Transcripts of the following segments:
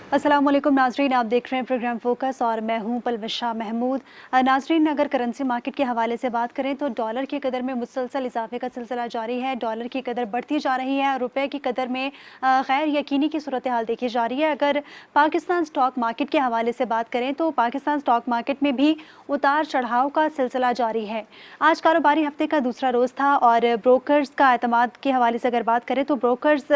अस्सलाम वालेकुम नाजरीन, आप देख रहे हैं प्रोग्राम फोकस और मैं हूं पलवशा महमूद। नाजरीन, अगर करेंसी मार्केट के हवाले से बात करें तो डॉलर की कदर में मुसलसल इजाफे का सिलसिला जारी है। डॉलर की कदर बढ़ती जा रही है और रुपए की कदर में गैर यकीनी की सूरत हाल देखी जा रही है। अगर पाकिस्तान स्टॉक मार्केट के हवाले से बात करें तो पाकिस्तान स्टॉक मार्केट में भी उतार चढ़ाव का सिलसिला जारी है। आज कारोबारी हफ्ते का दूसरा रोज़ था और ब्रोकर्स का एतमाद के हवाले से अगर बात करें तो ब्रोकर्स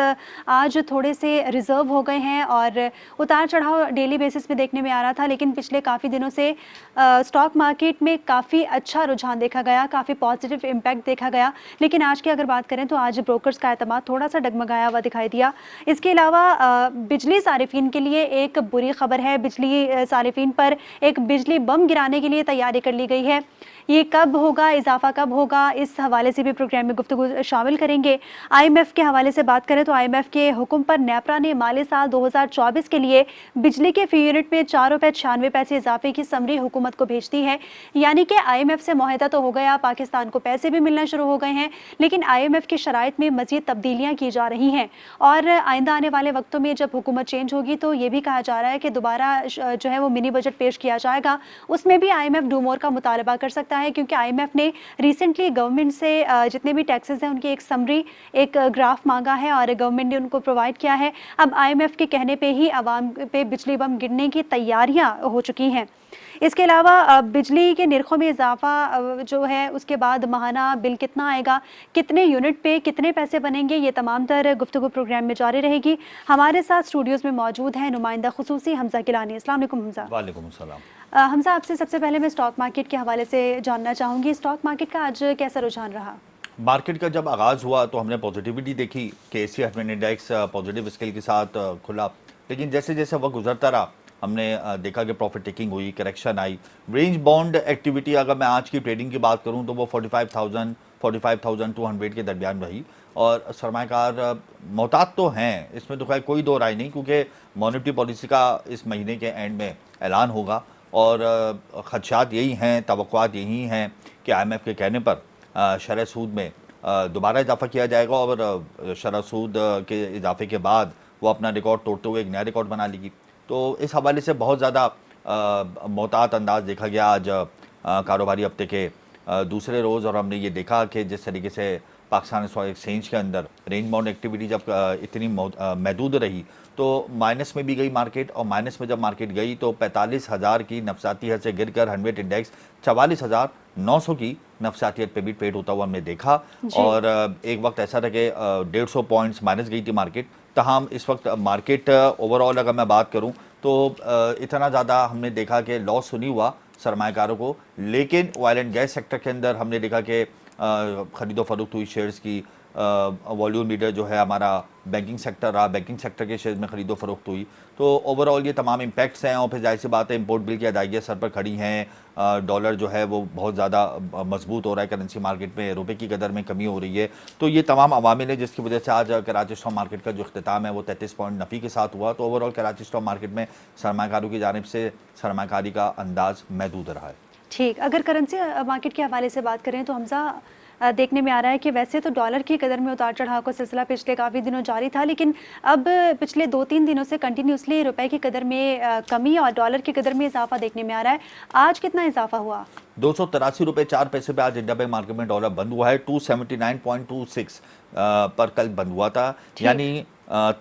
आज थोड़े से रिजर्व हो गए हैं और उतार चढ़ाव डेली बेसिस पे देखने में आ रहा था, लेकिन पिछले काफ़ी दिनों से स्टॉक मार्केट में काफ़ी अच्छा रुझान देखा गया, काफ़ी पॉजिटिव इम्पैक्ट देखा गया। लेकिन आज की अगर बात करें तो आज ब्रोकर्स का एतमाद थोड़ा सा डगमगाया हुआ दिखाई दिया। इसके अलावा बिजली सारिफिन के लिए एक बुरी खबर है। बिजली सारिफिन पर एक बिजली बम गिराने के लिए तैयारी कर ली गई है। ये कब होगा, इजाफा कब होगा, इस हवाले से भी प्रोग्राम में गुफ्तगू शामिल करेंगे। IMF के हवाले से बात करें तो IMF के हुक्म पर नेपरा ने माली साल 2024 के लिए बिजली के फी यूनिट में 4 रुपये 96 पैसे इजाफे की समरी हुकूमत को भेज दी है। यानी कि IMF से मुआहदा तो हो गया, पाकिस्तान को पैसे भी मिलना शुरू हो गए हैं, लेकिन IMF की शराइत में मजीद तब्दीलियाँ की जा रही हैं और आइंदा आने वाले वक्तों में जब हुकूमत चेंज होगी तो ये भी कहा जा रहा है कि दोबारा जो है वो मिनी बजट पेश किया जाएगा। उसमें भी IMF डू मोर का मुतालबा कर सकता है, क्योंकि IMF ने रिसेंटली गवर्नमेंट से जितने भी टैक्सेस हैं उनकी एक समरी, एक ग्राफ मांगा है और गवर्नमेंट ने उनको प्रोवाइड किया है। अब IMF के कहने पे ही आवाम पे बिजली बम गिरने की तैयारियां हो चुकी हैं। इसके अलावा बिजली के निर्खों में इजाफा जो है, उसके बाद माहाना बिल कितना आएगा, कितने यूनिट पे कितने पैसे बनेंगे, ये तमाम तर गुफ्तगू प्रोग्राम में जारी रहेगी। हमारे साथ स्टूडियोज़ में मौजूद हैं नुमाइंदा खुसूसी हमजा गिलानी। अस्सलाम वालेकुम हमजा। वालेकुम सलाम। हमजा, आपसे सबसे पहले मैं स्टॉक मार्केट के हवाले से जानना चाहूँगी, स्टॉक मार्केट का आज कैसा रुझान रहा? मार्केट का जब आगाज़ हुआ तो हमने पॉजिटिविटी देखी कि एशिया 100 इंडेक्स पॉजिटिव स्केल के साथ खुला, लेकिन जैसे जैसे वक्त गुजरता रहा हमने देखा कि प्रॉफिट टेकिंग हुई, करेक्शन आई। रेंज बाउंड एक्टिविटी अगर मैं आज की ट्रेडिंग की बात करूं तो वो 45,000 45,200 के दरमियान रही और सरमाकार मोहतात तो हैं, इसमें तो खैर कोई दो राय नहीं, क्योंकि मॉनेटरी पॉलिसी का इस महीने के एंड में ऐलान होगा और खदशात यही हैं, तवक्कुआत यही हैं कि IMF के कहने पर शरह सूद में दोबारा इजाफा किया जाएगा और शरह सूद के इजाफे के बाद वो अपना रिकॉर्ड तोड़ते हुए एक नया रिकॉर्ड बना लेगी। तो इस हवाले से बहुत ज़्यादा मोहतात अंदाज देखा गया आज कारोबारी हफ्ते के दूसरे रोज़, और हमने ये देखा कि जिस तरीके से पाकिस्तान स्टॉक एक्सचेंज के अंदर रेंज बाउंड एक्टिविटी जब इतनी महदूद रही तो माइनस में भी गई मार्केट, और माइनस में जब मार्केट गई तो 45,000 की नफसातियत से गिरकर 100 इंडेक्स 44,900 की नफसातियत पे भी ट्रेड होता हुआ हमने देखा। और एक वक्त ऐसा था कि 150 पॉइंट्स माइनस गई थी मार्केट। तमाम इस वक्त मार्केट ओवरऑल अगर मैं बात करूं तो इतना ज़्यादा हमने देखा कि लॉस नहीं हुआ सरमायाकारों को, लेकिन ऑयल एंड गैस सेक्टर के अंदर हमने देखा कि ख़रीदो फरोख्त हुई शेयर्स की। वॉल्यूम लीडर जो है हमारा बैंकिंग सेक्टर रहा, बैंकिंग सेक्टर के शेयर्स में ख़रीदो फरोख्त हुई। तो ओवरऑल ये तमाम इम्पैक्ट्स हैं और फिर जाहिर सी बात है इंपोर्ट बिल की अदायगियाँ सर पर खड़ी हैं। डॉलर जो है वो बहुत ज़्यादा मजबूत हो रहा है, करेंसी मार्केट में रुपए की कदर में कमी हो रही है। तो ये तमाम अवामिल है जिसकी वजह से आज कराची स्टॉक मार्केट का जो अख्तिताम है वो 33 पॉइंट नफ़ी के साथ हुआ। तो ओवरऑल कराची स्टॉक मार्केट में सरमाकारों की जानिब से सरमाकारी का अंदाज़ महदूद रहा है। ठीक, अगर करेंसी मार्केट के हवाले से बात करें तो हमजा देखने में आ रहा है कि वैसे तो डॉलर की कदर में उतार चढ़ाव का सिलसिला पिछले काफ़ी दिनों जारी था, लेकिन अब पिछले 2-3 दिनों से कंटिन्यूसली रुपए की कदर में कमी और डॉलर की कदर में इजाफा देखने में आ रहा है। आज कितना इजाफा हुआ? 283 रुपये 4 पैसे पे आज इंडिया बैंक मार्केट में डॉलर बंद हुआ है। 279.26 पर कल बंद हुआ था, यानी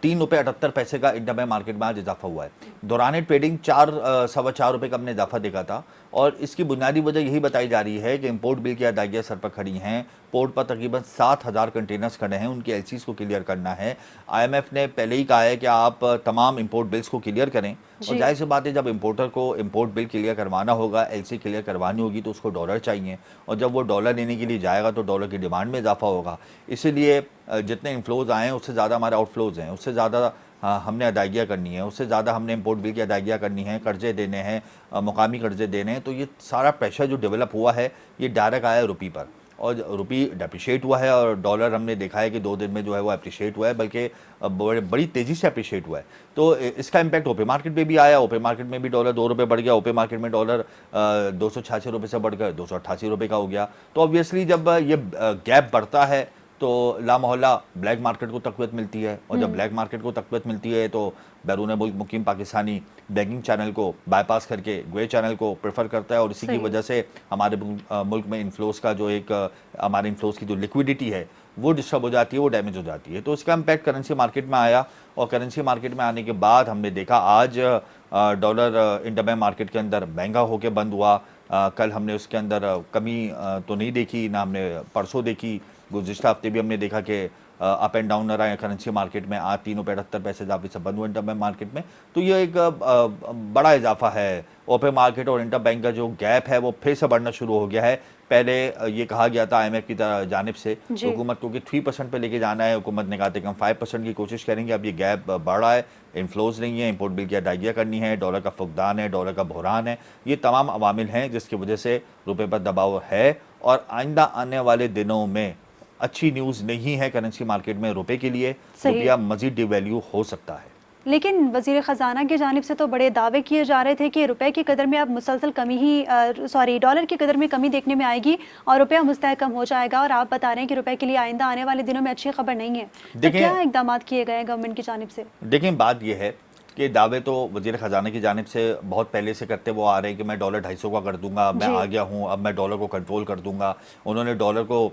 3 रुपये 78 पैसे का इंडिया बैंक मार्केट में आज इजाफा हुआ है। दौरान ट्रेडिंग 4 रुपये का हमने इजाफा देखा था और इसकी बुनियादी वजह यही बताई जा रही है कि इंपोर्ट बिल की अदायगियाँ सर पर खड़ी हैं। पोर्ट पर तकरीबन 7,000 कंटेनर्स खड़े हैं, उनकी LCs को क्लियर करना है। IMF ने पहले ही कहा है कि आप तमाम इंपोर्ट बिल्स को क्लियर करें, और जाहिर सी बात है जब इंपोर्टर को इंपोर्ट बिल क्लियर करवाना होगा, LC क्लियर करवानी होगी तो उसको डॉलर चाहिए, और जब वो डॉलर लेने के लिए जाएगा तो डॉलर की डिमांड में इजाफा होगा। इसीलिए जितने इनफ्लोज आए हैं उससे ज़्यादा हमारे आउटफ्लोज हैं, उससे ज़्यादा हमने अदायगियाँ करनी है, उससे ज़्यादा हमने इंपोर्ट बिल की अदायगियाँ करनी है, कर्जे देने हैं, मुकामी कर्जे देने हैं। तो ये सारा प्रेशर जो डेवलप हुआ है ये डायरेक्ट आया है रुपये पर, और रुपी डेप्रिशिएट हुआ है और डॉलर हमने देखा है कि 2 दिन में जो है वो अप्रिशिएट हुआ है, बल्कि बड़ी तेज़ी से अप्रिशिएट हुआ है। तो इसका इम्पैक्ट ओपे मार्केट में भी आया। ओपे मार्केट में भी डॉलर 2 रुपये बढ़ गया। ओपे मार्केट में डॉलर 286 रुपये से बढ़कर 288 रुपये का हो गया। तो ऑब्वियसली जब ये गैप बढ़ता है तो लामोहल्ला ब्लैक मार्केट को तक़वियत मिलती है, और जब ब्लैक मार्केट को तक़वियत मिलती है तो बैरून मुल्क मुकीम पाकिस्तानी बैंकिंग चैनल को बाईपास करके ग्रे चैनल को प्रेफर करता है, और इसी की वजह से हमारे मुल्क में इन्फ्लोस का जो एक हमारे इन्फ्लोस की जो लिक्विडिटी है वो डिस्टर्ब हो जाती है, वो डैमेज हो जाती है। तो इसका इम्पैक्ट करेंसी मार्केट में आया, और करेंसी मार्केट में आने के बाद हमने देखा आज डॉलर इंटरबैंक मार्केट के अंदर महंगा होकर बंद हुआ। कल हमने उसके अंदर कमी तो नहीं देखी, ना हमने परसों देखी, गुज़िश्ता हफ्ते भी हमने देखा कि अप एंड डाउन रहा है करेंसी मार्केट में। आज 3.78 पैसे इजाफे से बंद हुआ इंटरबैंक मार्केट में। तो ये एक बड़ा इजाफा है। ओपन मार्केट और इंटरबैंक का जो गैप है वो फिर से बढ़ना शुरू हो गया है। पहले ये कहा गया था IMF की जानिब से हुकूमत को कि 3% पे लेके जाना है, हुकूमत ने कहा था कि हम 5% की कोशिश करेंगे। अब ये गैप बढ़ रहा है, इन्फ्लोज नहीं है, इंपोर्ट बिल की अदायगियाँ करनी है, डॉलर का फुकदान है, डॉलर का बहरान है, ये तमाम अवामिल हैं जिसकी वजह से रुपये पर दबाव है। और आइंदा आने वाले दिनों में अच्छी न्यूज़ नहीं है करेंसी मार्केट में रुपए के लिए, रुपया मजीद डिवैल्यू हो सकता है। लेकिन वज़ीर ख़जाना की जानिब से तो बड़े दावे किए जा रहे थे कि रुपए की कदर में अब मुसलसल कमी ही डॉलर की कदर में कमी देखने में आएगी और रुपया मुस्तहकम हो जाएगा, और आप बता रहे हैं कि रुपए के लिए आइंदा आने वाले दिनों में अच्छी खबर नहीं है। तो क्या इक़दाम किए गए हैं गवर्नमेंट की जानिब से? देखें, बात यह है कि दावे तो वज़ीर ख़जाना की जानिब से बहुत पहले से करते वो आ रहे हैं कि मैं डॉलर 250 का कर दूंगा, मैं आ गया हूँ, अब मैं डॉलर को कंट्रोल कर दूंगा। उन्होंने डॉलर को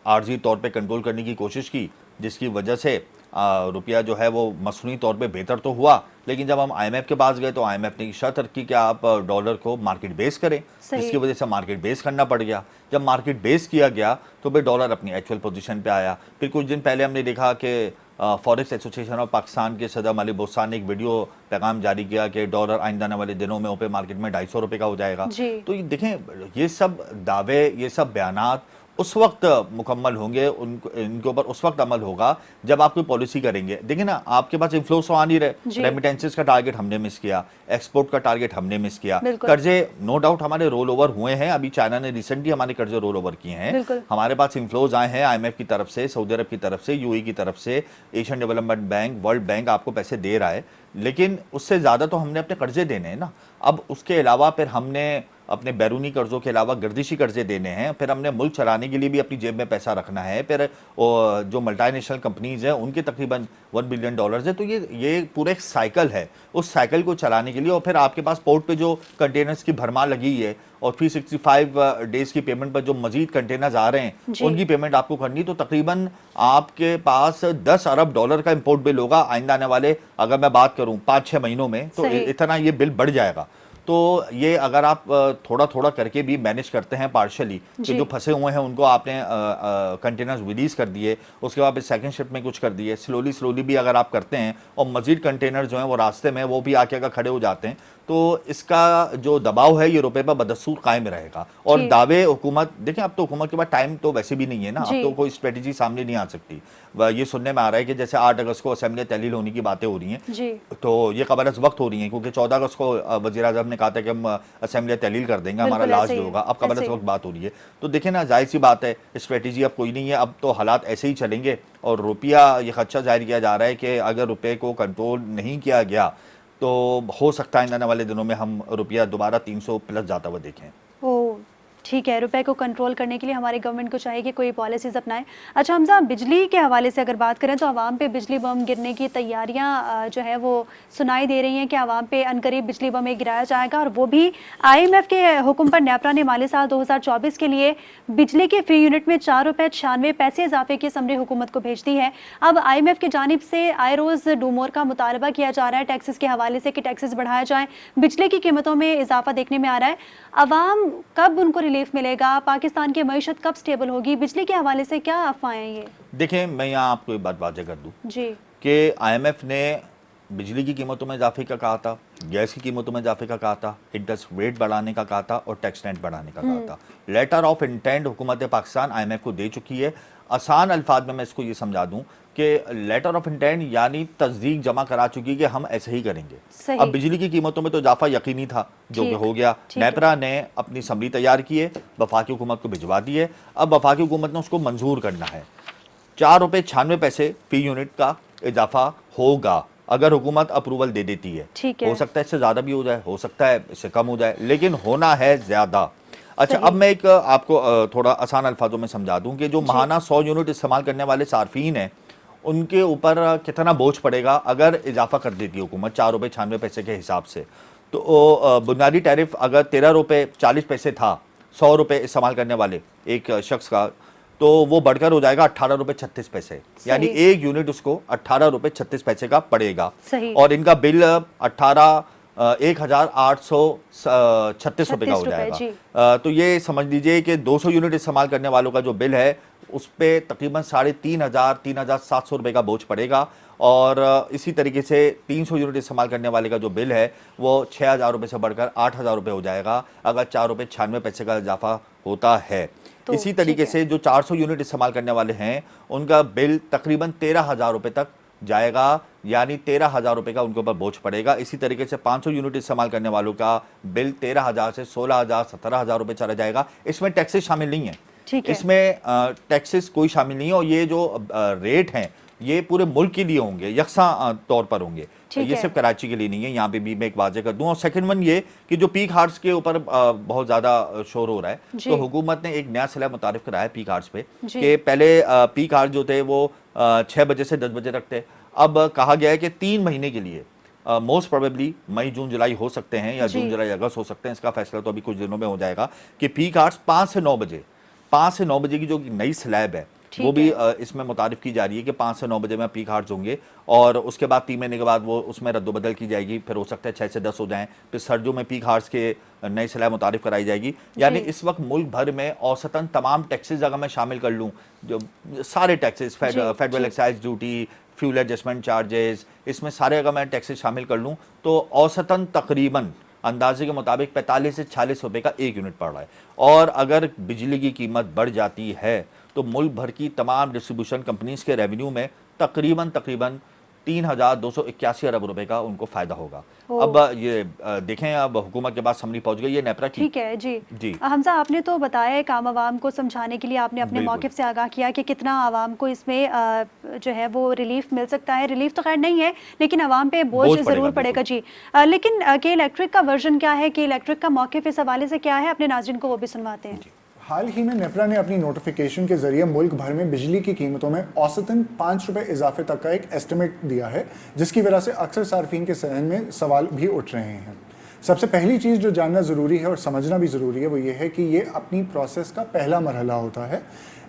आर्जी तौर पे कंट्रोल करने की कोशिश की, जिसकी वजह से रुपया जो है वो मसनूई तौर पे बेहतर तो हुआ। लेकिन जब हम IMF के पास गए तो IMF ने शर्त रखी कि आप डॉलर को मार्केट बेस करें, जिसकी वजह से मार्केट बेस करना पड़ गया। जब मार्केट बेस किया गया तो फिर डॉलर अपनी एक्चुअल पोजीशन पे आया। फिर कुछ दिन पहले हमने देखा कि फॉरेक्स एसोसिएशन ऑफ पाकिस्तान के सदर मलिक बोस्तान ने एक वीडियो पैगाम जारी किया कि डॉलर आइंदा आने वाले दिनों में ओपन मार्केट में 250 रुपये का हो जाएगा। तो ये देखें, ये सब दावे, ये सब बयानात उस वक्त मुकम्मल होंगे, इनके ऊपर उस वक्त अमल होगा जब आप कोई पॉलिसी करेंगे। देखिए ना, आपके पास इन्फ्लोस तो आ नहीं रहे, रेमिटेंसेस का टारगेट हमने मिस किया, एक्सपोर्ट का टारगेट हमने मिस किया, कर्जे नो डाउट हमारे रोल ओवर हुए हैं। अभी चाइना ने रिसेंटली हमारे कर्जे रोल ओवर किए हैं। हमारे पास इन्फ्लोज आए हैं IMF की तरफ से, सऊदी अरब की तरफ से, UAE की तरफ से, Asian development bank, world bank आपको पैसे दे रहा है, लेकिन उससे ज़्यादा तो हमने अपने कर्जे देने हैं ना। अब उसके अलावा फिर हमने अपने बैरूनी कर्जों के अलावा गर्दिशी कर्जे देने हैं, फिर हमने मुल्क चलाने के लिए भी अपनी जेब में पैसा रखना है, फिर जो मल्टीनेशनल कंपनीज हैं उनके तकरीबन $1 बिलियन है। तो ये पूरा एक साइकिल है, उस साइकिल को चलाने के लिए। और फिर आपके पास पोर्ट पे जो कंटेनर्स की भरमार लगी है और 365 डेज़ की पेमेंट पर जो मजीद कंटेनर्स आ रहे हैं उनकी पेमेंट आपको करनी, तो तकरीबन आपके पास $10 अरब का इंपोर्ट बिल होगा आइंदा आने वाले, अगर मैं बात करूं 5-6 महीनों में, तो इतना ये बिल बढ़ जाएगा। तो ये अगर आप थोड़ा थोड़ा करके भी मैनेज करते हैं पार्शली, कि जो फंसे हुए हैं उनको आपने कंटेनर्स रिलीज कर दिए, उसके बाद सेकंड शिफ्ट में कुछ कर दिए, स्लोली भी अगर आप करते हैं और मजीद कंटेनर जो हैं वो रास्ते में वो भी आके अगर खड़े हो जाते हैं, तो इसका जो दबाव है ये रुपए पर बदस्तूर कायम रहेगा। और दावे हुकूमत, देखें अब तो हुकूमत के पास टाइम तो वैसे भी नहीं है ना, अब तो कोई स्ट्रेटेजी सामने नहीं आ सकती। ये सुनने में आ रहा है कि जैसे 8 अगस्त को असेंबली तहलील होने की बातें हो रही हैं, तो ये कबल वक्त हो रही हैं, क्योंकि 14 अगस्त को वज़ीर आज़म ने कहा था कि हम असेंबली तहलील कर देंगे, हमारा लास्ट जो होगा, अब कबल वक्त बात हो रही है। तो देखें ना, जाहिर सी बात है स्ट्रेटेजी अब कोई नहीं है, अब तो हालात ऐसे ही चलेंगे। और रुपया, ये खदशा जाहिर किया जा रहा है कि अगर रुपये को कंट्रोल नहीं किया गया तो हो सकता है आने वाले दिनों में हम रुपया दोबारा 300 प्लस जाता हुआ देखें। ठीक है, रुपए को कंट्रोल करने के लिए हमारी गवर्नमेंट को चाहिए कि कोई पॉलिसीज़ अपनाए। अच्छा हमजा, बिजली के हवाले से अगर बात करें तो आवाम पे बिजली बम गिरने की तैयारियां जो है वो सुनाई दे रही हैं कि आवाम पे अनकरीब बिजली बम एक गिराया जाएगा, और वो भी IMF के हुक्म पर। नेपरा ने माली साल 2024 के लिए बिजली के फी यूनिट में ₹4.96 इजाफे की समरी हुकूमत को भेज दी है। अब IMF की जानिब से आए रोज़ डूमोर का मुतालबा किया जा रहा है टैक्सेस के हवाले से कि टैक्सेस बढ़ाया जाए, बिजली की कीमतों में इजाफा देखने में आ रहा है। आवाम कब उनको रिलीफ मिलेगा, पाकिस्तान की मईशत कब स्टेबल होगी, बिजली के हवाले से क्या अफवाहें हैं ये? देखें, मैं यहाँ आपको एक बात वाज़ेह कर दूँ जी कि IMF ने बिजली की कीमतों में इजाफे का कहा था, गैस की कीमतों में इजाफे का कहा था, इंटरेस्ट रेट बढ़ाने का कहा था और टैक्स नेट बढ़ाने का कहा था। लेटर ऑफ इंटेंट हुकूमत पाकिस्तान IMF को दे चुकी है। आसान अल्फाज में मैं इसको ये समझा दूं कि लेटर ऑफ इंटेंट यानी तस्दीक जमा करा चुकी कि हम ऐसे ही करेंगे। अब बिजली की कीमतों में तो इजाफा यकीनी था, जो कि हो गया। नेपरा ने अपनी समरी तैयार की है, वफाकी हुकूमत को भिजवा दी है। अब वफाकी हुकूमत ने उसको मंजूर करना है। ₹4.96 फी यूनिट का इजाफा होगा अगर हुकूमत अप्रूवल दे देती है। हो सकता है इससे ज़्यादा भी हो जाए, हो सकता है इससे कम हो जाए, लेकिन होना है ज़्यादा। अच्छा, सही। अब मैं एक आपको थोड़ा आसान अल्फाजों में समझा दूं कि जो जी। माहाना 100 यूनिट इस्तेमाल करने वाले सार्फिन हैं, उनके ऊपर कितना बोझ पड़ेगा अगर इजाफा कर देती है हुकूमत 4 रुपये 96 पैसे के हिसाब से। तो बुनियादी टैरिफ अगर 13 रुपये 40 पैसे था 100 रुपये इस्तेमाल करने वाले एक शख्स का, तो वो बढ़कर हो जाएगा 18 रुपये 36 पैसे, यानी सही। एक यूनिट उसको 18 रुपये 36 पैसे का पड़ेगा। सही। और इनका बिल 1,836 रुपये का हो 36 रुपए। जाएगा। जी। तो ये समझ लीजिए कि 200 यूनिट इस्तेमाल करने वालों का जो बिल है उस पे तकरीबन 3,500 रुपये का बोझ पड़ेगा। और इसी तरीके से 300 यूनिट इस्तेमाल करने वाले का जो बिल है वो 6,000 रुपये से बढ़कर 8,000 रुपये हो जाएगा अगर 4 रुपये 96 पैसे का इजाफा होता है। तो इसी ठीक तरीके है। से जो 400 यूनिट इस्तेमाल करने वाले हैं उनका बिल तकरीबन 13,000 रुपये तक जाएगा, यानी 13,000 रुपये का उनके ऊपर बोझ पड़ेगा। इसी तरीके से 500 यूनिट इस्तेमाल करने वालों का बिल 13,000 से 16,000 17,000 रुपये चला जाएगा। इसमें टैक्सेस शामिल नहीं है, ठीक है। इसमें टैक्सेस कोई शामिल नहीं है। और ये जो रेट हैं ये पूरे मुल्क के लिए होंगे, यकसा तौर पर होंगे, ठीक ये है। सिर्फ कराची के लिए नहीं है। यहाँ पे भी मैं एक वाजे कर दूं। और सेकंड वन ये कि जो पीक हार्ट्स के ऊपर बहुत ज़्यादा शोर हो रहा है, जी। तो हुकूमत ने एक नया स्लैब मुतारिफ कराया है पीक हार्ट्स पे जी। कि पहले पीक हार्ट जो थे वो 6 बजे से 10 बजे रखते। अब कहा गया है कि 3 महीने के लिए मोस्ट प्रोबेबली मई जून जुलाई हो सकते हैं या जी। जून जुलाई अगस्त हो सकते हैं, इसका फैसला तो अभी कुछ दिनों में हो जाएगा कि पीक आवर्स 5 से 9 बजे की जो नई स्लैब है ठीक वो भी है। इसमें मुतारिफ की जा रही है कि 5 से 9 बजे में पीक आवर्स होंगे। और उसके बाद 3 महीने के बाद वो उसमें रद्दोबदल की जाएगी, फिर हो सकता है 6 से 10 हो जाएं, फिर सर्दियों में पीक आवर्स के नई स्लैब मुतारिफ कराई जाएगी। यानी जी। इस वक्त मुल्क भर में औसतन तमाम टैक्सेस अगर मैं शामिल कर लूँ, जो सारे टैक्सेस, जी। फेडरल जी। Excise duty, fuel adjustment charges, इसमें सारे अगर मैं टैक्सेस शामिल कर लूँ तो औसतन तकरीबन अंदाजे के मुताबिक 45 से 46 रुपए का एक यूनिट पड़ रहा है। और अगर बिजली की कीमत बढ़ जाती है तो मुल्क भर की तमाम डिस्ट्रीब्यूशन कंपनीज के रेवेन्यू में तकरीबन 3,281 अरब रुपए का उनको फायदा होगा। अब ये देखें, अब हुकूमत के पास समरी पहुंच गई है नेपरा की। ठीक है। जी। जी हमजा, आपने तो बताया एक आम आवाम को समझाने के लिए आपने अपने बिल्कुल। मौक़िफ़ से आगाह किया कि कितना आवाम को इसमें जो है वो रिलीफ मिल सकता है। रिलीफ तो खैर नहीं है, लेकिन आवाम पे बोझ बोझ पड़ेगा, ज़रूर पड़ेगा। जी। लेकिन के इलेक्ट्रिक का वर्जन क्या है, के इलेक्ट्रिक का मौक़िफ़ इस हवाले से क्या है, अपने नाज़रीन को वो भी सुनवाते हैं। हाल ही में नेपरा ने अपनी नोटिफिकेशन के जरिए मुल्क भर में बिजली की कीमतों में औसतन 5 रुपए इजाफे तक का एक एस्टिमेट दिया है, जिसकी वजह से अक्सर सार्फिन के सहन में सवाल भी उठ रहे हैं। सबसे पहली चीज़ जो जानना ज़रूरी है और समझना भी ज़रूरी है वो ये है कि ये अपनी प्रोसेस का पहला मरहला होता है।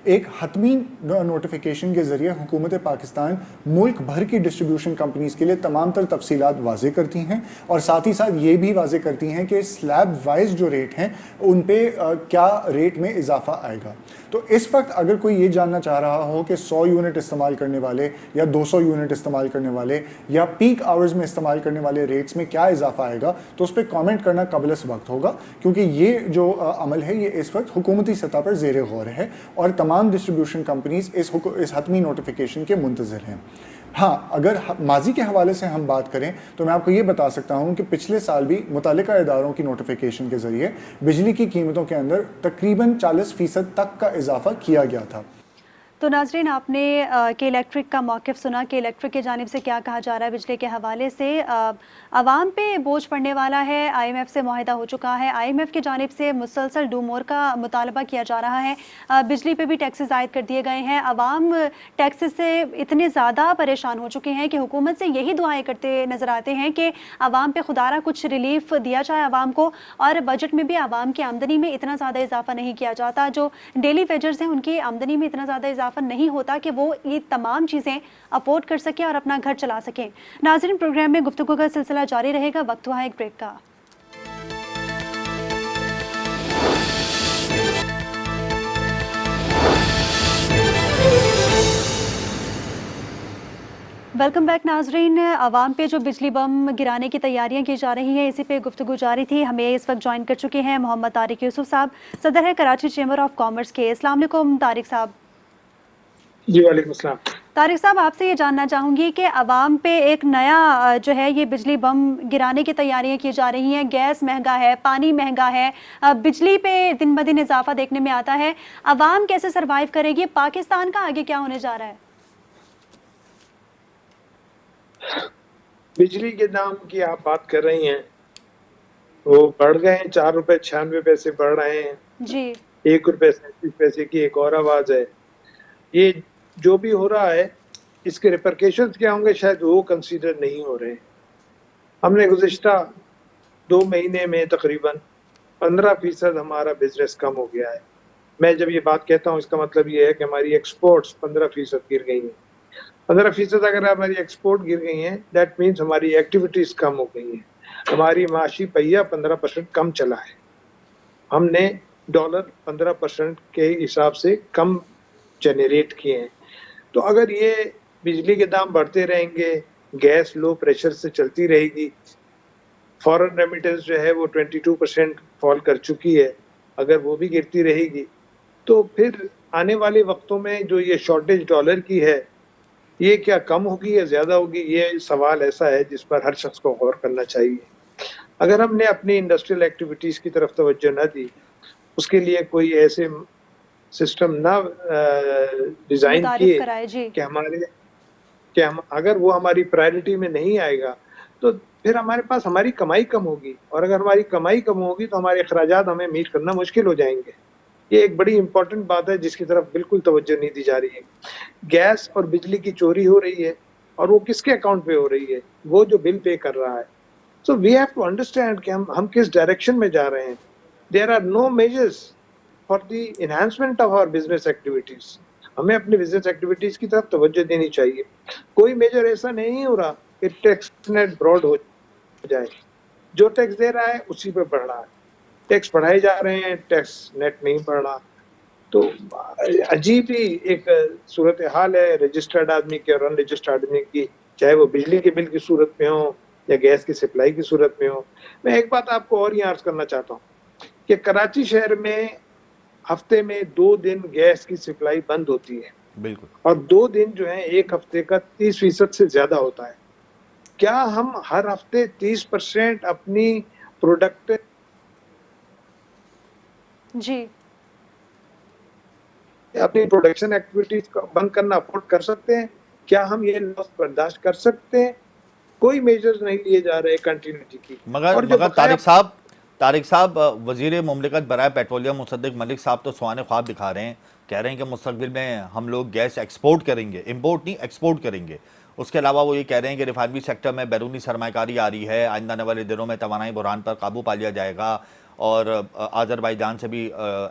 एक हतमी नोटिफिकेशन के ज़रिए हुकूमत पाकिस्तान मुल्क भर की डिस्ट्रीब्यूशन कंपनीज़ के लिए तमाम तर तफसीलात वाज़े करती हैं और साथ ही साथ ये भी वाज़े करती हैं कि स्लैब वाइज जो रेट हैं उन पे क्या रेट में इजाफा आएगा। तो इस वक्त अगर कोई ये जानना चाह रहा हो कि 100 यूनिट इस्तेमाल करने वाले या 200 यूनिट इस्तेमाल करने वाले या पीक आवर्स में इस्तेमाल करने वाले रेट्स में क्या इजाफा आएगा, तो उस पर कॉमेंट करना काबिल वक्त होगा, क्योंकि ये जो अमल है ये इस वक्त हुकूमती सतह पर ज़ेर गौर है और तमाम डिस्ट्रीब्यूशन कंपनीज इस हतमी नोटिफिकेशन के मुंतज़िर हैं। हाँ, अगर माजी के हवाले से हम बात करें तो मैं आपको ये बता सकता हूँ कि पिछले साल भी मुतालिका इदारों की नोटिफिकेशन के ज़रिए बिजली की कीमतों के अंदर तकरीबन 40% तक का इजाफा किया गया था। तो नाज़रीन, आपने के इलेक्ट्रिक का मौक़िफ़ सुना कि इलेक्ट्रिक की जानिब से क्या कहा जा रहा है बिजली के हवाले से। आवाम पे बोझ पड़ने वाला है, IMF से मुआहिदा हो चुका है, IMF की जानिब से मुसलसल डू मोर का मुतालबा किया जा रहा है, बिजली पे भी टैक्सेस आयद कर दिए गए हैं। आवाम टैक्सेस से इतने ज़्यादा परेशान हो चुके हैं कि हुकूमत से यही दुआएँ करते नज़र आते हैं कि आवाम पे खुदारा कुछ रिलीफ दिया जाए आवाम को। और बजट में भी आवाम की आमदनी में इतना ज़्यादा इजाफा नहीं किया जाता, जो डेली वेजर्स हैं उनकी आमदनी में इतना ज़्यादा इजाफा नहीं होता कि वो ये तमाम चीज़ें अफोर्ड कर सकें और अपना घर चला सकें। नाज़रीन, प्रोग्राम में गुफ्तगू का सिलसिला जारी रहेगा, वक्त हुआ है एक ब्रेक का। वेलकम बैक नाजरीन। आवाम पे जो बिजली बम गिराने की तैयारियां की जा रही हैं, इसी पे गुफ्तगू जारी थी। हमें इस वक्त ज्वाइन कर चुके हैं मोहम्मद तारिक यूसुफ साहब, सदर है कराची चेंबर ऑफ कॉमर्स के। अस्सलाम वालेकुम तारिक साहब। जी वालेकुम सलाम। तारिक साहब, आपसे ये जानना चाहूँगी कि आवाम पे एक नया जो है ये बिजली बम गिराने की तैयारियां की जा रही हैं। गैस महंगा है, पानी महंगा है, बिजली पे दिन ब दिन इजाफा देखने में आता है। आवाम कैसे सरवाइव करेगी? पाकिस्तान का आगे क्या होने जा रहा है? बिजली के दाम की आप बात कर रही हैं, वो बढ़ गए हैं, 4 रुपए 96 पैसे बढ़ रहे हैं। जी। 1 रुपये 37 पैसे की एक और आवाज है। ये जो भी हो रहा है, इसके रिपरकेशंस क्या होंगे शायद वो कंसीडर नहीं हो रहे। हमने गुज़िश्ता 2 महीने में तकरीबन 15% हमारा बिज़नेस कम हो गया है। मैं जब ये बात कहता हूँ इसका मतलब ये है कि हमारी एक्सपोर्ट्स 15% गिर गई हैं। 15% अगर हमारी एक्सपोर्ट गिर गई हैं, दैट मीन्स हमारी एक्टिविटीज़ कम हो गई हैं। हमारी माशी पहिया 15% कम चला है। हमने डॉलर 15% के हिसाब से कम जनरेट किए हैं। तो अगर ये बिजली के दाम बढ़ते रहेंगे, गैस लो प्रेशर से चलती रहेगी, फॉरेन रेमिटेंस जो है वो 22% फॉल कर चुकी है, अगर वो भी गिरती रहेगी, तो फिर आने वाले वक्तों में जो ये शॉर्टेज डॉलर की है, ये क्या कम होगी या ज़्यादा होगी? ये सवाल ऐसा है जिस पर हर शख्स को गौर करना चाहिए। अगर हमने अपनी इंडस्ट्रियल एक्टिविटीज़ की तरफ तवज्जो न दी, उसके लिए कोई ऐसे सिस्टम ना डिज़ाइन मुतारिफ किए कराए। जी। कि हम अगर वो हमारी प्रायोरिटी में नहीं आएगा, तो फिर हमारे पास हमारी कमाई कम होगी और अगर हमारी कमाई कम होगी, तो हमारे अखराजात हमें मीट करना मुश्किल हो जाएँगे। ये एक बड़ी इम्पोर्टेंट बात है जिसकी तरफ बिल्कुल तवज्जो नहीं दी जा रही है। गैस और बिजली की चोरी हो रही है और वो किसके अकाउंट पे हो रही है? वो जो बिल पे कर रहा है। So we have to understand कि हम किस डायरेक्शन में जा रहे हैं। There are no measures for the enhancement of our business activities. हमें अपनी बिजनेस एक्टिविटीज की तरफ तवज्जो देनी चाहिए। कोई मेजर ऐसा नहीं हो रहा कि टैक्स नेट ब्रॉड हो जाए। जो टैक्स दे रहा है उसी पे बढ़ रहा है। टैक्स बढ़ाए जा रहे हैं, टैक्स नेट नहीं बढ़ रहा। तो अजीब ही एक सूरत हाल है रजिस्टर्ड आदमी की और अनरजिस्टर्ड आदमी की, चाहे वो बिजली के बिल की सूरत में हो या गैस की सप्लाई की सूरत में हो। मैं एक बात आपको और यहाँ अर्ज करना चाहता हूँ कि कराची शहर में हफ्ते में 2 दिन गैस की सप्लाई बंद होती है बिल्कुल। और 2 दिन जो है एक हफ्ते का 30% से ज्यादा होता है। क्या हम हर हफ्ते 30% अपनी प्रोडक्ट जी। अपनी प्रोडक्शन एक्टिविटीज बंद करना अफोर्ड कर सकते हैं? क्या हम ये लॉस बर्दाश्त कर सकते हैं? कोई मेजर्स नहीं लिए जा रहे कंटिन्यूटी की। मगर और जो मगर बकाया तारिक साहब वजीर मुमलिकत बराए पेट्रोलियम मुसद्दिक मलिक साहब तो सुहाने ख्वाब दिखा रहे हैं, कह रहे हैं कि मुस्तकबिल में हम लोग गैस एक्सपोर्ट करेंगे, इंपोर्ट नहीं एक्सपोर्ट करेंगे। उसके अलावा वो ये कह रहे हैं कि रिफाइनरी सेक्टर में बैरूनी सरमाकारी आ रही है, आइंदा आने वाले दिनों में तवानाई बुरहान पर काबू पा लिया जाएगा और आज़रबाईजान से भी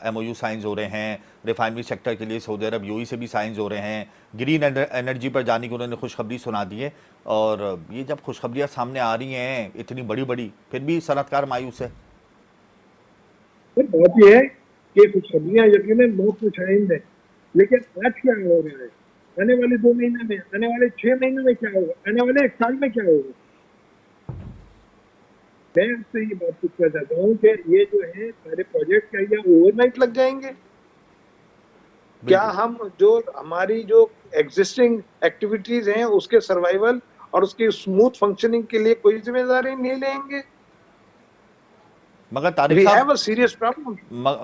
MOU साइंस हो रहे हैं, रिफाइनरी सेक्टर के लिए सऊदी अरब UAE से भी साइंस हो रहे हैं, ग्रीन एनर्जी पर जाने की उन्होंने खुशखबरी सुना दी है। और ये जब खुशखबरियाँ सामने आ रही हैं इतनी बड़ी बड़ी, फिर भी सनअतकार मायूस है। बात यह है कि खुशखबरियां यकीनन बहुत खुशाइंद है, लेकिन आज क्या हो रहा है? आने वाले 2 महीने में, आने वाले 6 महीने में क्या होगा? आने वाले 1 साल में क्या होगा? मैं आपसे ये बात पूछना चाहता हूँ कि ये जो है सारे प्रोजेक्ट क्या ये ओवरनाइट लग जाएंगे? क्या हम जो हमारी जो एग्जिस्टिंग एक्टिविटीज हैं उसके सर्वाइवल और उसकी स्मूथ फंक्शनिंग के लिए कोई जिम्मेदारी नहीं लेंगे? मगर तारिक वी साहब हैव अ सीरियस प्रॉब्लम।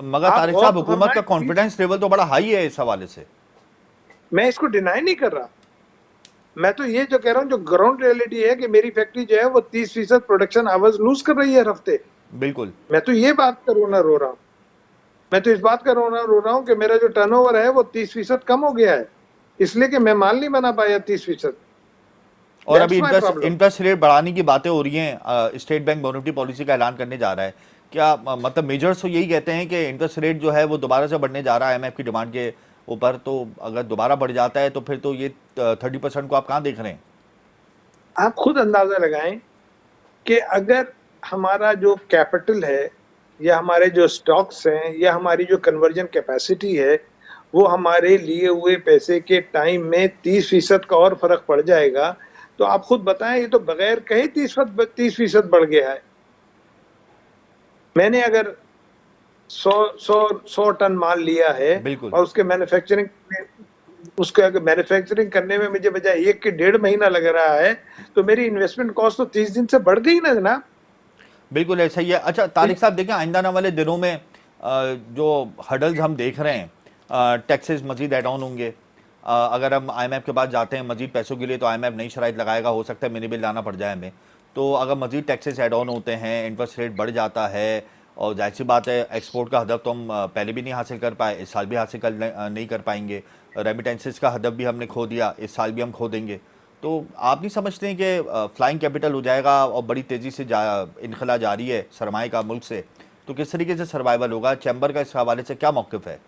मगर आप तारिक गौर साहब तो हुकूमत का फरमाएं, कॉन्फिडेंस लेवल तो बड़ा हाई है इस हवाले से। मैं इसको डिनाई नहीं कर रहा। मैं तो ये जो कह रहा हूँ, जो ग्राउंड रियलिटी है कि मेरी फैक्ट्री जो है वो 30% प्रोडक्शन आवर्स लूज कर रही है हर हफ्ते। बिल्कुल। मैं तो ये बात कर रोना रो रहा हूँ। मैं तो इस बात का रोना रो रहा हूँ कि मेरा जो टर्नओवर है वो 30% कम हो गया है, इसलिए कि मैं माल नहीं बना पाया 30%। और अभी that's my problem. Interest rate बढ़ाने की बातें हो रही हैं, स्टेट बैंक मॉनेटरी पॉलिसी का ऐलान करने जा रहा है। क्या मतलब मेजर्स तो यही कहते हैं कि इंटरेस्ट रेट जो है वो दोबारा से बढ़ने जा रहा है IMF की डिमांड के ऊपर, तो अगर दोबारा बढ़ जाता है तो फिर तो ये 30% को आप कहाँ देख रहे हैं? आप खुद अंदाजा लगाएं कि अगर हमारा जो कैपिटल है या हमारे जो स्टॉक्स हैं या हमारी जो कन्वर्जन कैपेसिटी है वो हमारे लिए हुए पैसे के टाइम में 30% का और फर्क पड़ जाएगा, तो आप खुद बताएं ये तो बगैर कहे 30% बढ़ गया है। मैंने अगर 100 टन माल लिया है बिल्कुल। और उसके मैन्युफैक्चरिंग करने में मुझे बजाय 1 के 1.5 महीना लग रहा है, तो मेरी इन्वेस्टमेंट कॉस्ट तो 30 दिन से बढ़ गई ना जनाब। बिल्कुल ऐसा ही है। अच्छा तारिक साहब देखें, आइंदा आने वाले दिनों में जो हडल्स हम देख रहे हैं, टैक्सेस मजीद ऐड ऑन होंगे। अगर हम IMF के पास जाते हैं मजीद पैसों के लिए तो IMF नई शराइत लगाएगा, हो सकता है मिनी बिल लाना पड़ जाए हमें। तो अगर मजीद टैक्सेस ऐड ऑन होते हैं, इंटरेस्ट रेट बढ़ जाता है और जाहिर सी बात है एक्सपोर्ट का हदफ तो हम पहले भी नहीं हासिल कर पाए, इस साल भी हासिल कर नहीं कर पाएंगे। रेमिटेंसेस का हदफ भी हमने खो दिया, इस साल भी हम खो देंगे। तो आप नहीं समझते हैं कि फ्लाइंग कैपिटल हो जाएगा और बड़ी तेज़ी से इनखला जारी है सरमाए का मुल्क से, तो किस तरीके से सर्वाइवल होगा? चैम्बर का इस हवाले से क्या मौक़िफ़ है?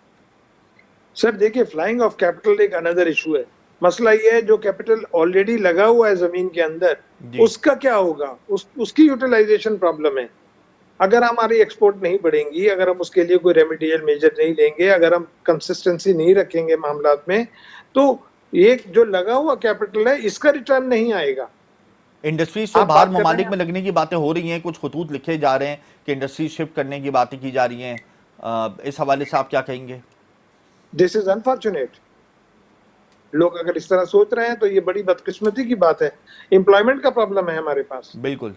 सर देखिए, फ्लाइंग ऑफ कैपिटल एक अनदर इशू है। मसला ये है जो कैपिटल ऑलरेडी लगा हुआ है जमीन के अंदर, उसका क्या होगा, उसकी यूटिलाइजेशन प्रॉब्लम है। अगर हमारी एक्सपोर्ट नहीं बढ़ेंगी, अगर हम उसके लिए कोई रेमेडियल मेजर नहीं लेंगे, अगर हम कंसिस्टेंसी नहीं रखेंगे मामलात में, तो ये जो लगा हुआ कैपिटल है इसका रिटर्न नहीं आएगा। इंडस्ट्रीज से बाहर ममालिक में लगने की बातें हो रही हैं, कुछ खतूत लिखे जा रहे हैं कि इंडस्ट्री शिफ्ट करने की बातें की जा रही हैं, इस हवाले से आप क्या कहेंगे? This is unfortunate. लोग अगर इस तरह सोच रहे हैं तो ये बड़ी बदकिस्मती की बात है। एम्प्लॉयमेंट का प्रॉब्लम है हमारे पास। बिल्कुल।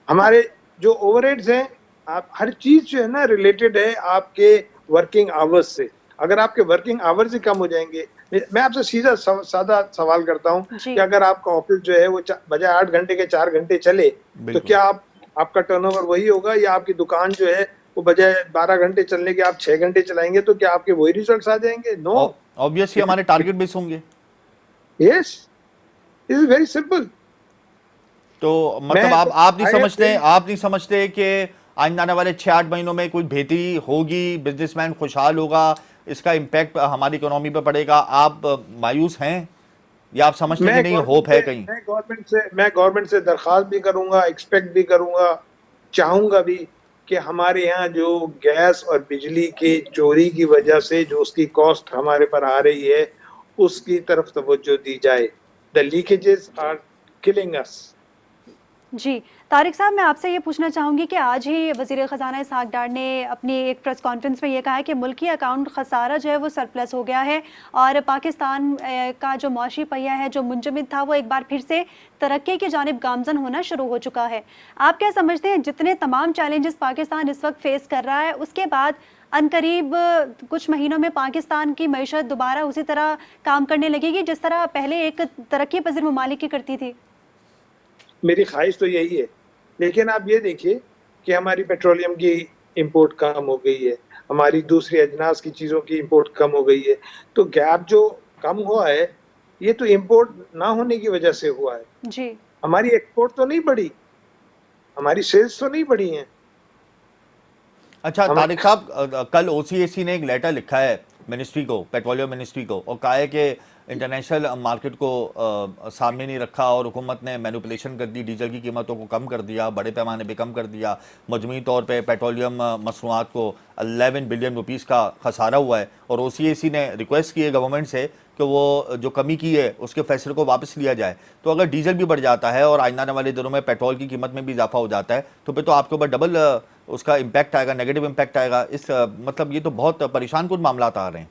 हमारे जो ओवरहेड्स हैं, आप हर चीज जो है ना रिलेटेड है आपके वर्किंग आवर्स से। अगर आपके वर्किंग आवर्स ही कम हो जाएंगे, मैं आपसे सीधा सादा सवाल करता हूं कि अगर आपका ऑफिस जो है वो बजाय 8 घंटे के 4 घंटे चले, तो क्या आपका टर्नओवर वही होगा, या आपकी दुकान जो है वो बजाय 12 घंटे चलने के आप 6 घंटे चलाएंगे, तो क्या आपके वही रिजल्ट्स आ जाएंगे? नो, ऑब्वियसली हमारे टारगेट बेस होंगे। Yes, it is very simple. तो मतलब आप नहीं समझते कि आने वाले 6-8 महीनों में कोई बेहतरी होगी, बिजनेसमैन खुशहाल होगा, इसका इम्पैक्ट हमारी इकोनॉमी पे पड़ेगा? आप मायूस हैं या आप समझते हैं कि नहीं, होप है कहीं? मैं गवर्नमेंट से दरख्वास्त भी करूंगा, एक्सपेक्ट भी करूंगा, चाहूंगा भी कि हमारे यहाँ जो गैस और बिजली की चोरी की वजह से जो उसकी कॉस्ट हमारे पर आ रही है, उसकी तरफ तवज्जो दी जाए। The leakages are killing us. जी तारिक साहब, मैं आपसे ये पूछना चाहूँगी कि आज ही वज़ीर ख़ज़ाना इसहाक़ डार ने अपनी एक प्रेस कॉन्फ्रेंस में ये कहा है कि मुल्की अकाउंट खसारा जो है वो सरप्लस हो गया है और पाकिस्तान का जो मौशी पहिया है जो मुंजमद था वो एक बार फिर से तरक्की की जानिब गामज़न होना शुरू हो चुका है। आप क्या समझते हैं, जितने तमाम चैलेंजेस पाकिस्तान इस वक्त फ़ेस कर रहा है, उसके बाद अनकरीब कुछ महीनों में पाकिस्तान की मईशत दोबारा उसी तरह काम करने लगेगी जिस तरह पहले एक तरक्की पज़ीर ममालिक की करती थी? मेरी ख्वाहिश तो यही है, लेकिन आप ये देखिए कि हमारी पेट्रोलियम की इंपोर्ट कम हो गई है, हमारी दूसरी अजनास की चीज़ों की इंपोर्ट कम हो गई है। तो गैप जो कम हुआ है, ये तो इंपोर्ट ना होने की वजह से हुआ है। जी, हमारी एक्सपोर्ट तो नहीं बढ़ी, हमारी सेल्स तो नहीं बढ़ी हैं। अच्छा तारिक साहब, कल ओसीएसी ने एक लेटर लिखा है मिनिस्ट्री को, पेट्रोलियम मिनिस्ट्री को, और कहा है कि इंटरनेशनल मार्केट को सामने नहीं रखा और हुकूमत ने मैनिपुलेशन कर दी, डीजल की कीमतों को कम कर दिया, बड़े पैमाने पे कम कर दिया, मजमूई तौर पे पेट्रोलियम मसनूआत को 11 बिलियन रुपीस का खसारा हुआ है। और ओसीएसी ने रिक्वेस्ट की है गवर्नमेंट से कि वो जो कमी की है उसके फैसले को वापस लिया जाए। तो अगर डीजल भी बढ़ जाता है और आने वाले दिनों में पेट्रोल की कीमत में भी इजाफा हो जाता है, तो फिर तो आपके ऊपर डबल उसका इम्पैक्ट आएगा, नेगेटिव इम्पैक्ट आएगा। इस मतलब ये तो बहुत परेशान कुन मामला आ रहे हैं।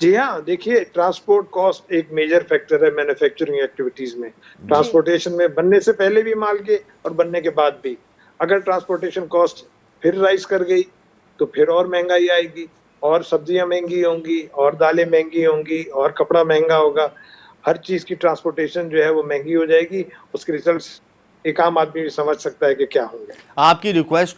जी हाँ, देखिए ट्रांसपोर्ट कॉस्ट एक मेजर फैक्टर है मैन्युफैक्चरिंग एक्टिविटीज में। ट्रांसपोर्टेशन में बनने से पहले भी माल के और बनने के बाद भी, अगर ट्रांसपोर्टेशन कॉस्ट फिर राइज कर गई तो फिर और महंगाई आएगी, और सब्जियां महंगी होंगी, और दालें महंगी होंगी, और कपड़ा महंगा होगा। हर चीज की ट्रांसपोर्टेशन जो है वो महंगी हो जाएगी। उसके रिजल्ट्स एक आम आदमी भी समझ सकता है कि क्या होंगे। आपकी रिक्वेस्ट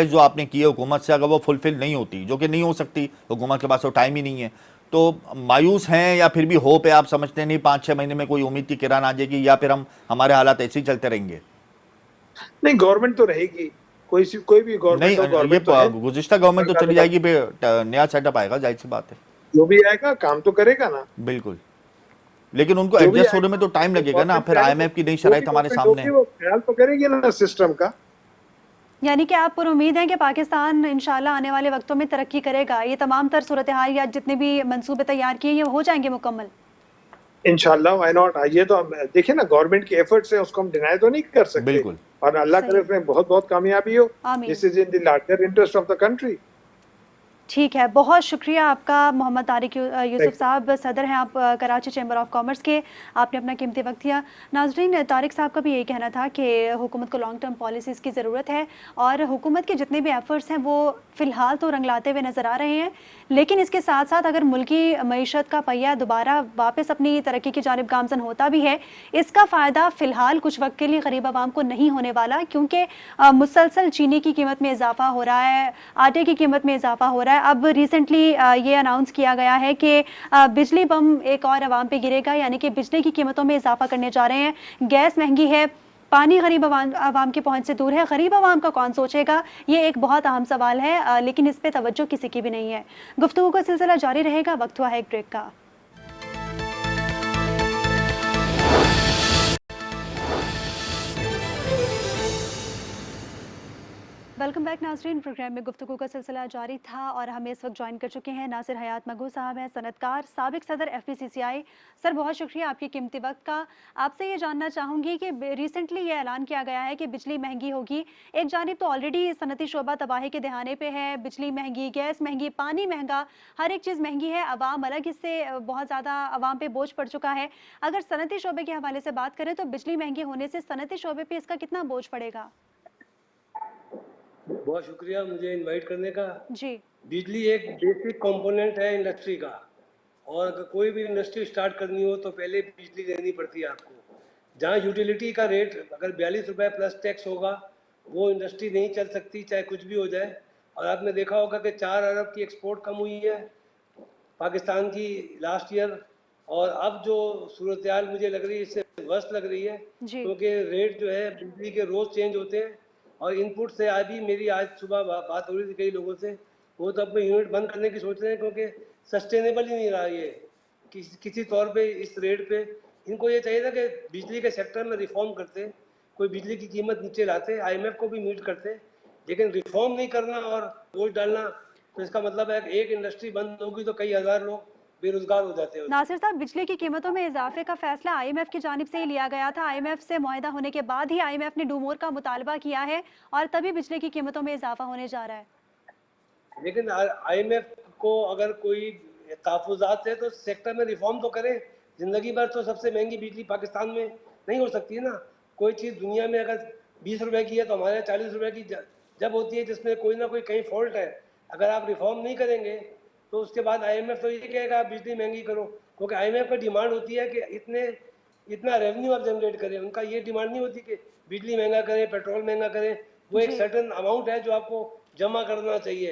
जो आपने की है हुकूमत से, अगर वो फुलफिल नहीं होती, जो कि नहीं हो सकती, हुकूमत के पास तो टाइम ही नहीं है, तो मायूस हैं या फिर भी होप है? आप समझते नहीं 5-6 महीने में कोई उम्मीद की किरण आ जाएगी, या फिर हमारे हालात ऐसे ही चलते रहेंगे? नहीं, गवर्नमेंट तो रहेगी, कोई भी गवर्नमेंट नहीं, ये गुज़िश्ता गवर्नमेंट तो चली जाएगी, नया सेटअप आएगा, जाहिर सी बात है। जो भी आएगा काम तो करेगा ना। बिल्कुल, लेकिन उनको एडजस्ट होने में तो टाइम लगेगा ना। फिर आईएमएफ की नई शराइत हमारे सामने, वो ख्याल तो करेगी ना सिस्टम का। यानी कि आप पर उम्मीद है कि पाकिस्तान इंशाल्लाह आने वाले वक्तों में तरक्की करेगा, ये तमाम तर सूरत हाल या जितने भी मंसूबे तैयार किए ये हो जाएंगे मुकम्मल? इंशाल्लाह, व्हाई नॉट। ये तो देखिए ना, गवर्नमेंट के एफर्ट्स हैं, उसको हम डिनाई तो नहीं कर सकते। बिल्कुल, और अल्लाह करे उसमें बहुत बहुत कामयाबी हो। This is in the larger interest of the country. ठीक है, बहुत शुक्रिया आपका मोहम्मद तारिक यूसुफ साहब, सदर हैं आप कराची चैम्बर ऑफ कॉमर्स के, आपने अपना कीमती वक्त दिया। नाज़रीन, तारिक साहब का भी यही कहना था कि हुकूमत को लॉन्ग टर्म पॉलिसीज़ की ज़रूरत है और हुकूमत के जितने भी एफ़र्ट्स हैं वो फ़िलहाल तो रंगलाते हुए नज़र आ रहे हैं, लेकिन इसके साथ साथ अगर मुल्की मईशत का पहिया दोबारा वापस अपनी तरक्की की जानिब गामज़न होता भी है, इसका फ़ायदा फ़िलहाल कुछ वक्त के लिए गरीब आवाम को नहीं होने वाला, क्योंकि मुसलसल चीनी की कीमत में इजाफा हो रहा है, आटे की कीमत में इजाफा हो रहा है। अब रिसेंटली ये अनाउंस किया गया है कि बिजली बम एक और आवाम पे गिरेगा, यानी कि बिजली की कीमतों में इजाफा करने जा रहे हैं। गैस महंगी है, पानी गरीब आवाम की पहुंच से दूर है। गरीब आवाम का कौन सोचेगा, ये एक बहुत अहम सवाल है, लेकिन इस पे तवज्जो किसी की भी नहीं है। गुफ्तगू का सिलसिला जारी रहेगा, वक्त हुआ है एक ब्रेक का। वेलकम बैक नाजरीन, प्रोग्राम में गुफ्तगू का सिलसिला जारी था और हमें इस वक्त ज्वाइन कर चुके हैं नासिर हयात मगू साहब हैं, सनतकार, साबिक सदर FPCCI। सर, बहुत शुक्रिया आपके कीमती वक्त का। आपसे ये जानना चाहूँगी कि रिसेंटली ये ऐलान किया गया है कि बिजली महंगी होगी। एक जानिब तो ऑलरेडी सनती शोबा तबाही के दहाने पे है, बिजली महंगी, गैस महंगी, पानी महंगा, हर एक चीज़ महंगी है। अवाम अलग इससे बहुत ज़्यादा अवाम पे बोझ पड़ चुका है। अगर सनती शोबे के हवाले से बात करें तो बिजली महंगी होने से सनती शोबे पे इसका कितना बोझ पड़ेगा? बहुत शुक्रिया मुझे इनवाइट करने का। जी। बिजली एक बेसिक कंपोनेंट है इंडस्ट्री का, और अगर कोई भी इंडस्ट्री स्टार्ट करनी हो तो पहले बिजली देनी पड़ती है आपको। जहाँ यूटिलिटी का रेट अगर 42 रुपये प्लस टैक्स होगा, वो इंडस्ट्री नहीं चल सकती, चाहे कुछ भी हो जाए। और आपने देखा होगा कि 4 अरब की एक्सपोर्ट कम हुई है पाकिस्तान की लास्ट ईयर, और अब जो सूरत हाल मुझे लग रही है इससे वर्स्ट लग रही है, जी। क्योंकि रेट जो है बिजली के रोज़ चेंज होते हैं। और इनपुट से मेरी आज सुबह बात हो रही थी कई लोगों से, वो तो अपने यूनिट बंद करने की सोच रहे हैं, क्योंकि सस्टेनेबल ही नहीं रहा ये किसी तौर पे इस रेट पे। इनको ये चाहिए था कि बिजली के सेक्टर में रिफॉर्म करते, कोई बिजली की कीमत नीचे लाते, IMF को भी मीट करते, लेकिन रिफॉर्म नहीं करना और वोट डालना, तो इसका मतलब है कि एक इंडस्ट्री बंद होगी तो कई हज़ार लोग बेरोजगार हो जाते हैं। नासिर साहब, बिजली की कीमतों में इजाफे का फैसला IMF की जानिब से ही लिया गया था। IMF से मुआहदा होने के बाद ही IMF ने डूमोर का मुतालबा किया है और तभी बिजली की कीमतों में इजाफा होने जा रहा है। लेकिन IMF को अगर कोई तहफुजात है तो सेक्टर में रिफॉर्म तो करें। जिंदगी भर तो सबसे महंगी बिजली पाकिस्तान में नहीं हो सकती है ना। कोई चीज़ दुनिया में अगर 20 रुपए की है तो हमारे 40 रुपए की जब होती है, जिसमें कोई ना कोई कहीं फॉल्ट है। अगर आप रिफॉर्म नहीं करेंगे तो उसके बाद IMF तो ये कहेगा आप बिजली महंगी करो, क्योंकि IMF की डिमांड होती है कि इतना रेवेन्यू आप जनरेट करें। उनका ये डिमांड नहीं होती कि बिजली महंगा करें, पेट्रोल महंगा करें। वो एक जी। सर्टन अमाउंट है जो आपको जमा करना चाहिए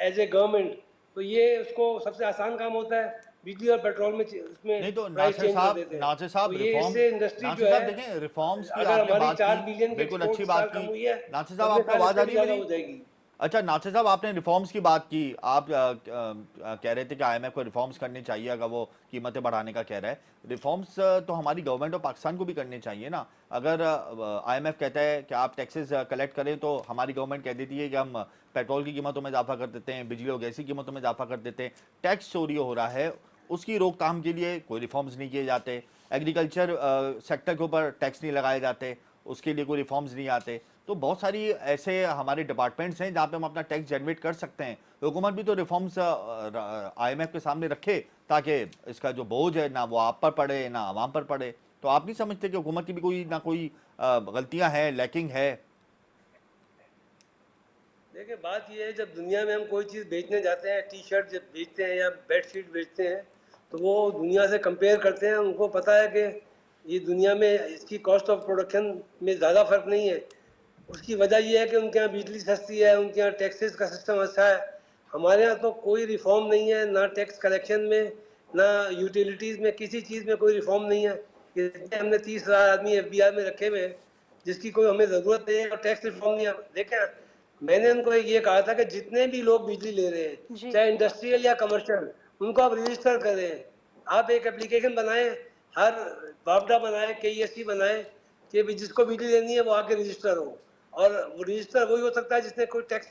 एज ए गवर्नमेंट। तो ये उसको सबसे आसान काम होता है, बिजली और पेट्रोल में उसमें नहीं तो प्राइस चेंज कर देते हैं। नासिर साहब तो ये रिफॉर्म इससे इंडस्ट्री नासिर जो साहब है, देखें, रिफॉर्म्स की अगर आपने हमारी बात 4 की, बिलियन की बिल्कुल एक्सपोर्ट अच्छी इस साल बात कम की। हुई है, नासिर तो साहब अगले आपको साल आवाज़ आ इससे भी रही है ज़्यादा मेरी? हो जाएगी। अच्छा नासिर साहब, आपने रिफॉर्म्स की बात की, आप कह रहे थे कि IMF को रिफॉर्म्स करने चाहिए अगर वो कीमतें बढ़ाने का कह रहा है। रिफॉर्म्स तो हमारी गवर्नमेंट ऑफ पाकिस्तान को भी करने चाहिए ना। अगर IMF कहता है कि आप टैक्सेस कलेक्ट करें, तो हमारी गवर्नमेंट कह देती है कि हम पेट्रोल की कीमतों में इजाफा कर देते हैं, बिजली और गैस की कीमतों में इजाफा कर देते हैं। टैक्स चोरी हो रहा है, उसकी रोकथाम के लिए कोई रिफॉर्म्स नहीं किए जाते। एग्रीकल्चर सेक्टर के ऊपर टैक्स नहीं लगाए जाते, उसके लिए कोई रिफॉर्म्स नहीं आते। तो बहुत सारी ऐसे हमारे डिपार्टमेंट्स हैं जहाँ पे हम अपना टैक्स जनरेट कर सकते हैं। हुकूमत भी तो रिफॉर्म्स IMF के सामने रखे, ताकि इसका जो बोझ है ना वो आप पर पड़े ना आवाम पर पड़े। तो आप नहीं समझते कि हुकूमत की भी कोई ना कोई गलतियां हैं, लैकिंग है? देखिए, बात ये है, जब दुनिया में हम कोई चीज़ बेचने जाते हैं, T-शर्ट जब बेचते हैं या बेडशीट बेचते हैं, तो वो दुनिया से कंपेयर करते हैं। उनको पता है कि ये दुनिया में इसकी कॉस्ट ऑफ प्रोडक्शन में ज़्यादा फर्क नहीं है। उसकी वजह ये है कि उनके यहाँ बिजली सस्ती है, उनके यहाँ टैक्सेस का सिस्टम अच्छा है। हमारे यहाँ तो कोई रिफॉर्म नहीं है, ना टैक्स कलेक्शन में, ना यूटिलिटीज़ में, किसी चीज़ में कोई रिफॉर्म नहीं है। इसलिए हमने 30,000 आदमी FBI में रखे हुए हैं, जिसकी कोई हमें ज़रूरत नहीं है, और टैक्स रिफॉर्म नहीं है। देखें, मैंने उनको ये कहा था कि जितने भी लोग बिजली ले रहे हैं, जी। चाहे इंडस्ट्रियल या कमर्शियल, उनको आप रजिस्टर करें। आप एक एप्लीकेशन बनाएं, हर बापडा बनाएं, KESC बनाएं, कि जिसको बिजली लेनी है वो आके रजिस्टर हो। और वो रजिस्टर वही हो सकता है जिसने कोई टैक्स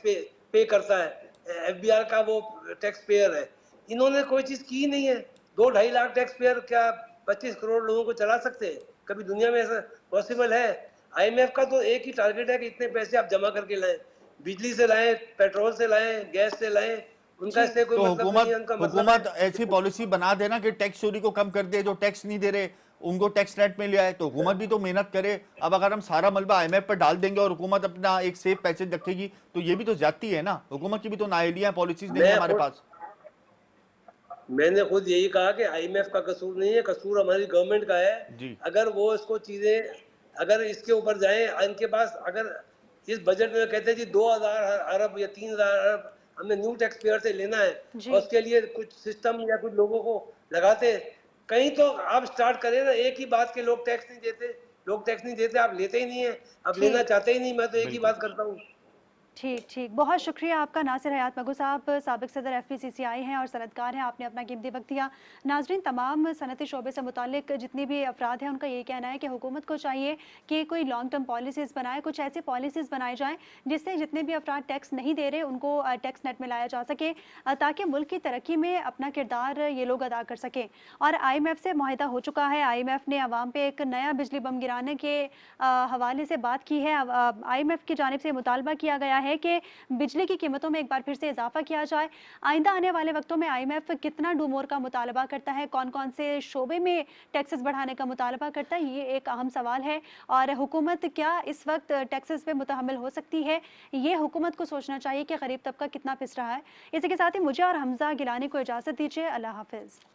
पे करता है। FBR का वो टैक्स पेयर है। इन्होंने कोई चीज़ की नहीं है। 2-2.5 लाख टैक्स पेयर क्या 25 करोड़ लोगों को चला सकते हैं? कभी दुनिया में ऐसा पॉसिबल है? IMF का तो एक ही टारगेट है कि इतने पैसे आप जमा करके लाएं, बिजली से लाएं, पेट्रोल से लाएं, गैस से लाएं, उनका इससे कोई तो मतलब नहीं है, उनका मतलब हुकूमत है ऐसी पॉलिसी बना देना कि टैक्स चोरी को कम कर दे, जो टैक्स नहीं दे रहे उनको टैक्स नेट में ले आए, तो हुकूमत भी तो मेहनत करे। अब अगर हम सारा मलबा आईएमएफ पर डाल देंगे और हुकूमत अपना एक सेफ पैसेज रखेगी तो ये भी तो ज्यादती है ना, हुकूमत की भी तो नाइडिया पॉलिसीज नहीं है मैं हमारे खुद पास। मैंने खुद यही कहा कि आईएमएफ का कसूर नहीं है, कसूर हमारी गवर्नमेंट का है। जी। अगर वो इसको चीजें, अगर इसके ऊपर जाएं, इनके पास अगर इस बजट में कहते हैं जी 2000 अरब या 3000 अरब हमने न्यू टैक्स पेयर से लेना है जी। और उसके लिए कुछ सिस्टम या कुछ लोगों को लगाते हैं, कहीं तो आप स्टार्ट करें ना। एक ही बात के लोग टैक्स नहीं देते, लोग टैक्स नहीं देते, आप लेते ही नहीं है, आप ठीक। लेना चाहते ही नहीं। मैं तो एक ही बिल्कुल। बात करता हूँ। ठीक ठीक, बहुत शुक्रिया आपका नासिर हयात मगू साहब, साबिक सदर FPCCI हैं और सनदकार हैं, आपने अपना कीमती वक्त दिया। नाजरीन, तमाम सनती शोबे से मुतालिक जितनी भी अफराद हैं उनका यही कहना है कि हुकूमत को चाहिए कि कोई लॉन्ग टर्म पॉलिसीज़ बनाए, कुछ ऐसी पॉलिसीज़ बनाई जाएँ जिससे जितने भी अफराद टैक्स नहीं दे रहे उनको टैक्स नेट में लाया जा सके, ताकि मुल्क की तरक्की में अपना किरदार ये लोग अदा कर सकें। और IMF से मुआहिदा हो चुका है, IMF ने अवाम पे एक नया बिजली बम गिराने के हवाले से बात की है। IMF की जानिब से मुतालबा किया गया है कि बिजली की कीमतों में एक बार फिर से इजाफा किया जाए। आइंदा आने वाले वक्तों में IMF कितना डू मोर का मुतालबा करता है, कौन कौन से शोबे में टैक्सेस बढ़ाने का मुतालबा करता है, ये एक अहम सवाल है। और हुकूमत क्या इस वक्त टैक्सेस पे मुतहम्मिल हो सकती है, ये हुकूमत को सोचना चाहिए कि गरीब तबका कितना पिस रहा है। इसी के साथ ही मुझे और हमजा गिलानी को इजाज़त दीजिए। अल्लाह हाफिज़।